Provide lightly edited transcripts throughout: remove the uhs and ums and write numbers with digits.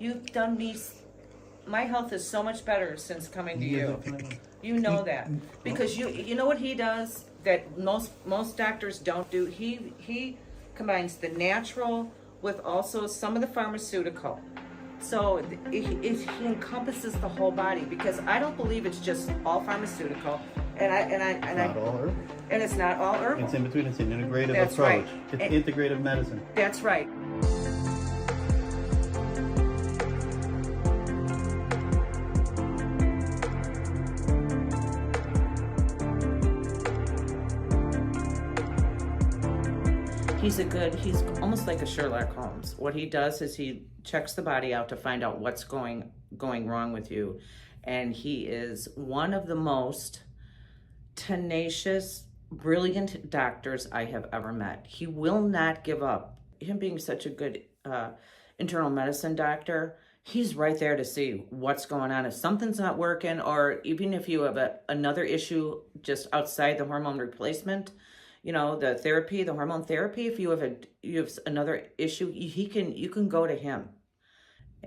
You've done me, my health is so much better since coming to you. You know that. Because you know what he does that most doctors don't do? He combines the natural with also some of the pharmaceutical. So he encompasses the whole body, because I don't believe it's just all pharmaceutical, Not all herbal. and it's not all herbal. It's in between. It's an integrative That's approach. right. It's And- integrative medicine. That's right. He's almost like a Sherlock Holmes. What he does is he checks the body out to find out what's going wrong with you. And he is one of the most tenacious, brilliant doctors I have ever met. He will not give up. Him being such a good internal medicine doctor, he's right there to see what's going on. If something's not working, or even if you have another issue just outside the hormone replacement, the therapy, the hormone therapy, if you have another issue, you can go to him,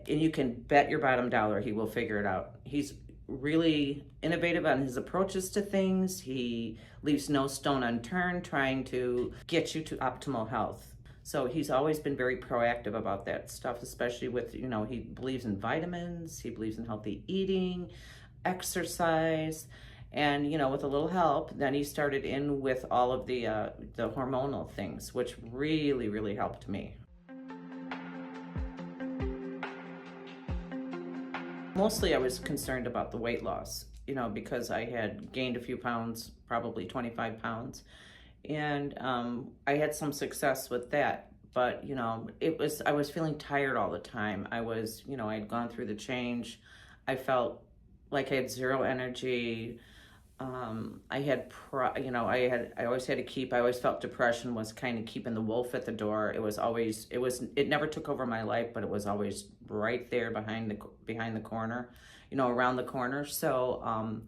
and you can bet your bottom dollar he will figure it out. He's really innovative on his approaches to things. He leaves no stone unturned trying to get you to optimal health. So he's always been very proactive about that stuff, especially with, he believes in vitamins, he believes in healthy eating, exercise. And, with a little help, then he started in with all of the hormonal things, which really, really helped me. Mostly I was concerned about the weight loss, because I had gained a few pounds, probably 25 pounds. And I had some success with that. But, I was feeling tired all the time. I had gone through the change. I felt like I had zero energy. I always felt depression was kind of keeping the wolf at the door. It never took over my life, but it was always right there behind the corner, around the corner. So,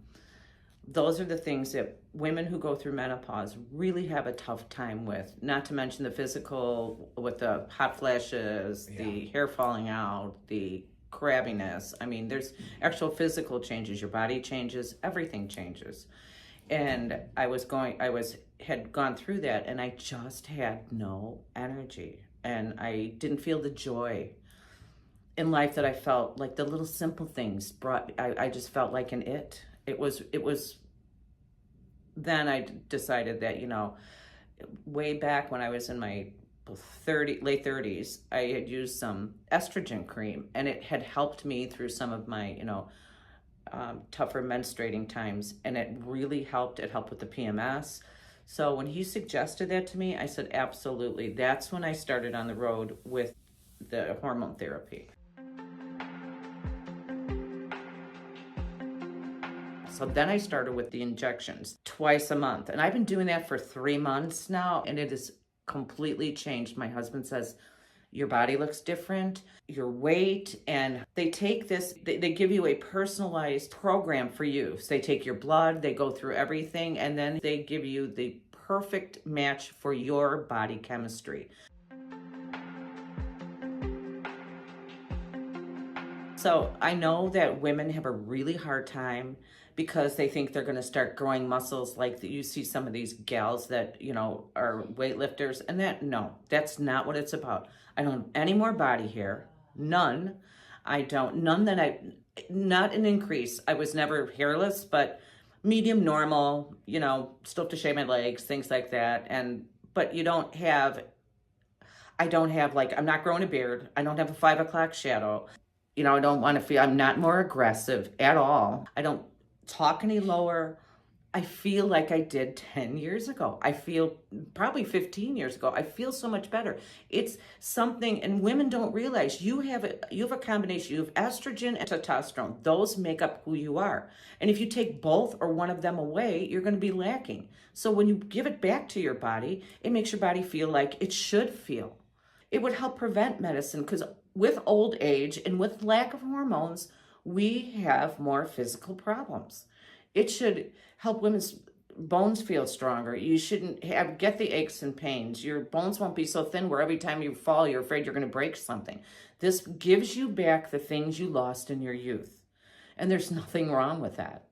those are the things that women who go through menopause really have a tough time with, not to mention the physical, with the hot flashes, the hair falling out, the crabbiness. I mean, there's actual physical changes. Your body changes, everything changes. And I had gone through that, and I just had no energy, and I didn't feel the joy in life that I felt. Like the little simple things I just felt like an it. It was then I decided that, way back when I was in my late 30s, I had used some estrogen cream, and it had helped me through some of my, tougher menstruating times, and it really helped. It helped with the PMS. So when he suggested that to me, I said, absolutely. That's when I started on the road with the hormone therapy. So then I started with the injections twice a month, and I've been doing that for 3 months now, and it has completely changed. My husband says, your body looks different, your weight, and they take this, they give you a personalized program for you. So they take your blood, they go through everything, and then they give you the perfect match for your body chemistry. So I know that women have a really hard time because they think they're going to start growing muscles like you see some of these gals that, are weightlifters, and that's not what it's about. I don't have any more body hair, none. Not an increase. I was never hairless, but medium normal, still have to shave my legs, things like that. But I don't have I'm not growing a beard. I don't have a 5 o'clock shadow. I don't want to feel, I'm not more aggressive at all. I don't talk any lower. I feel like I did 10 years ago. I feel probably 15 years ago. I feel so much better. It's something, and women don't realize you have a combination. You have estrogen and testosterone. Those make up who you are. And if you take both or one of them away, you're going to be lacking. So when you give it back to your body, it makes your body feel like it should feel. It would help prevent medicine, because with old age and with lack of hormones, we have more physical problems. It should help women's bones feel stronger. You shouldn't get the aches and pains. Your bones won't be so thin where every time you fall, you're afraid you're going to break something. This gives you back the things you lost in your youth. And there's nothing wrong with that.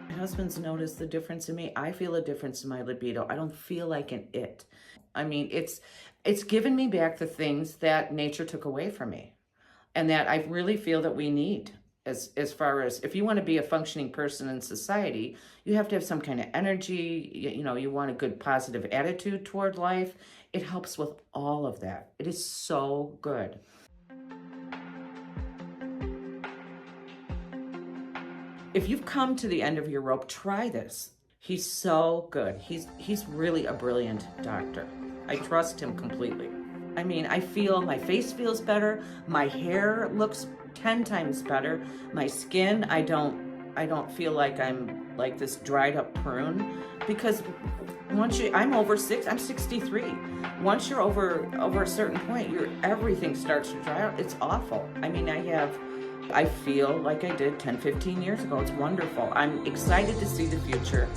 My husband's noticed the difference in me. I feel a difference in my libido. I don't feel like an it. I mean, it's given me back the things that nature took away from me, and that I really feel that we need. As far as, if you want to be a functioning person in society, you have to have some kind of energy, you want a good positive attitude toward life. It helps with all of that. It is so good. If you've come to the end of your rope, try this. He's so good. He's really a brilliant doctor. I trust him completely. I mean, I feel my face feels better. My hair looks 10 times better. My skin, I don't feel like I'm like this dried up prune, because I'm I'm 63. Once you're over a certain point, everything starts to dry out. It's awful. I mean, I feel like I did 10, 15 years ago. It's wonderful. I'm excited to see the future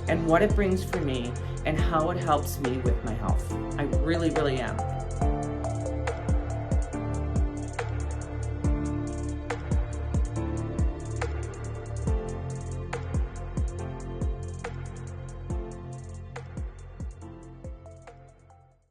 and what it brings for me and how it helps me with my health. I really, really am.